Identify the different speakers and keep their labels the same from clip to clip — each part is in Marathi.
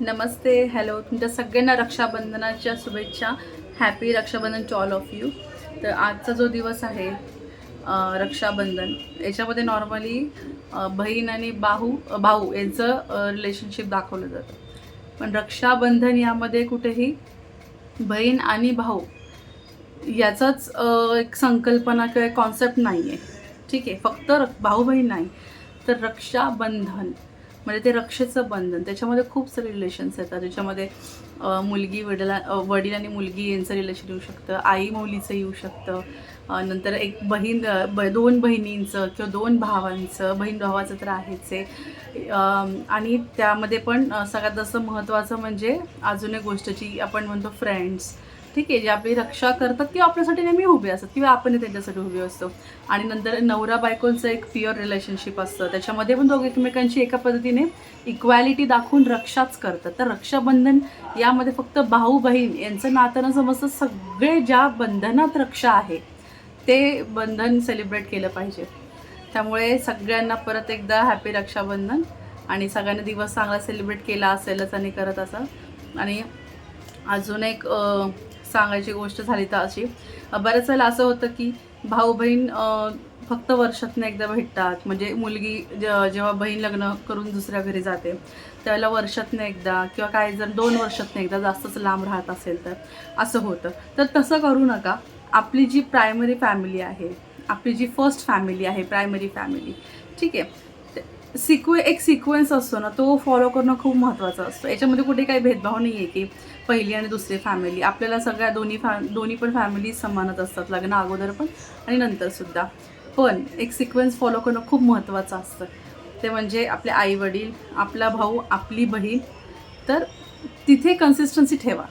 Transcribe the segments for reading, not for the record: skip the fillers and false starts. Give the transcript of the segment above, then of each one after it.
Speaker 1: नमस्ते, हॅलो. तुमच्या सगळ्यांना रक्षाबंधनाच्या शुभेच्छा. Happy Rakshabandhan to all of you. तर आजचा जो दिवस आहे रक्षाबंधन, याच्यामध्ये नॉर्मली बहीण आणि भाऊ यांचं रिलेशनशिप दाखवलं जातं. पण रक्षाबंधन यामध्ये कुठेही बहीण आणि भाऊ याचाच एक संकल्पना किंवा कॉन्सेप्ट नाही आहे. ठीक आहे, फक्त भाऊ बहीण नाही, तर रक्षाबंधन म्हणजे ते रक्षेचं बंधन. त्याच्यामध्ये खूप सारे रिलेशन्स येतात. त्याच्यामध्ये मुलगी वडील आणि मुलगी यांचं रिलेशन येऊ शकतं, आई मुलीचं येऊ शकतं, नंतर एक दोन बहिणींचं किंवा दोन भावांचं, बहीण भावाचं तर आहेच आहे. आणि त्यामध्ये पण सगळ्यात जास्त महत्त्वाचं म्हणजे अजून एक गोष्ट जी आपण म्हणतो फ्रेंड्स. ठीक आहे, जे आपली रक्षा करतात किंवा आपल्यासाठी नेहमी उभे असतात किंवा आपणही त्यांच्यासाठी उभे असतो. आणि नंतर नवरा बायकोचं एक प्युअर रिलेशनशिप असतं. त्याच्यामध्ये पण दोघे एकमेकांची एका पद्धतीने इक्वॅलिटी दाखवून रक्षाच करतात. तर रक्षाबंधन यामध्ये फक्त भाऊ बहीण यांचं नातं न समजतं सगळे ज्या बंधनात रक्षा आहे ते बंधन सेलिब्रेट केलं पाहिजे. त्यामुळे सगळ्यांना परत एकदा हॅपी रक्षाबंधन. आणि सगळ्यांनी दिवस चांगला सेलिब्रेट केला असेलच आणि करत असा. आणि अजून एक सांगायची गोष्ट झाली तर अशी, बऱ्याच वेळेला असं होतं की भाऊ बहीण फक्त वर्षातनं एकदा भेटतात. म्हणजे मुलगी जेव्हा बहीण लग्न करून दुसऱ्या घरी जाते त्यावेळेला वर्षातनं एकदा किंवा काही जण 2 वर्षातनं एकदा, जास्तच लांब राहत असेल तर असं होतं. तर तसं करू नका. आपली जी प्रायमरी फॅमिली आहे, आपली जी फर्स्ट फॅमिली आहे, प्रायमरी फॅमिली, ठीक आहे, एक सिक्वेन्स असतो ना, तो फॉलो करणं खूप महत्त्वाचं असतं. याच्यामध्ये कुठे काही भेदभाव नाही आहे की पहिली आणि दुसरी फॅमिली. आपल्याला सगळ्या दोन्ही पण फॅमिली समानच असतात, लग्न अगोदर पण आणि नंतरसुद्धा. पण एक सिक्वेन्स फॉलो करणं खूप महत्त्वाचं असतं. ते म्हणजे आपले आईवडील, आपला भाऊ, आपली बहीण. तर तिथे कन्सिस्टन्सी ठेवा.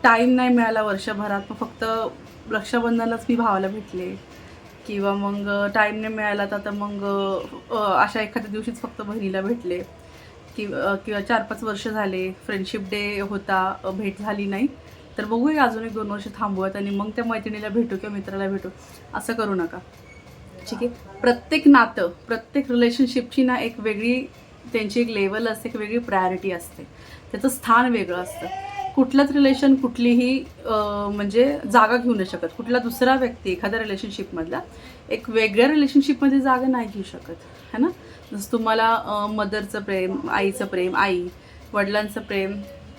Speaker 1: टाईम नाही मिळाला वर्षभरात, मग फक्त रक्षाबंधनालाच मी भावाला भेटले किंवा मग टाईम नाही मिळाला तर मग अशा एखाद्या दिवशीच फक्त बहिणीला भेटले किंवा 4-5 वर्ष झाले, फ्रेंडशिप डे होता, भेट झाली नाही, तर बघूया अजून 1-2 वर्ष थांबवत आणि मग त्या मैत्रिणीला भेटू किंवा मित्राला भेटू. असं करू नका. ठीक आहे, प्रत्येक नातं, प्रत्येक रिलेशनशिपची ना एक वेगळी त्यांची एक लेवल असते, एक वेगळी प्रायोरिटी असते, त्याचं स्थान वेगळं असतं. कुठलंच रिलेशन कुठलीही म्हणजे जागा घेऊ नाही शकत. कुठला दुसरा व्यक्ती एखाद्या रिलेशनशिपमधला एक वेगळ्या रिलेशनशिपमध्ये जागा नाही घेऊ शकत, है ना. जसं तुम्हाला मदरचं प्रेम, आईचं प्रेम आई, वडिलांचं प्रेम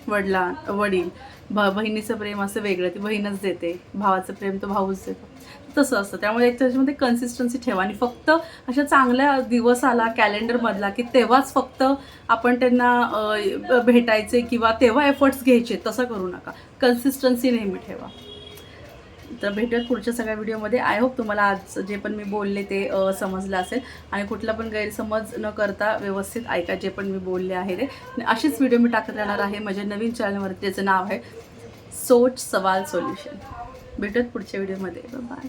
Speaker 1: वडील, बहिणीचं प्रेम असं वेगळं, ती बहीणच देते, भावाचं प्रेम तो भाऊच देतो, तसं असतं. त्यामुळे त्याच्यामध्ये कन्सिस्टन्सी ठेवा. आणि फक्त अशा चांगल्या दिवस आला कॅलेंडरमधला की तेव्हाच फक्त आपण त्यांना भेटायचे किंवा तेव्हा एफर्ट्स घ्यायचे, तसं करू नका. कन्सिस्टन्सी नेहमी ठेवा. तर भेटूयात पुढच्या सगळ्या व्हिडिओमध्ये. आय होप तुम्हाला आज जे पण मी बोलले ते समजलं असेल आणि कुठला पण गैरसमज न करता व्यवस्थित ऐका जे पण मी बोलले आहे ते. अशीच व्हिडिओ मी टाकत राहणार आहे माझ्या नवीन चॅनलवरती, त्याचं नाव आहे सोच सवाल सोल्युशन. भेटूयात पुढच्या व्हिडिओमध्ये. बाय.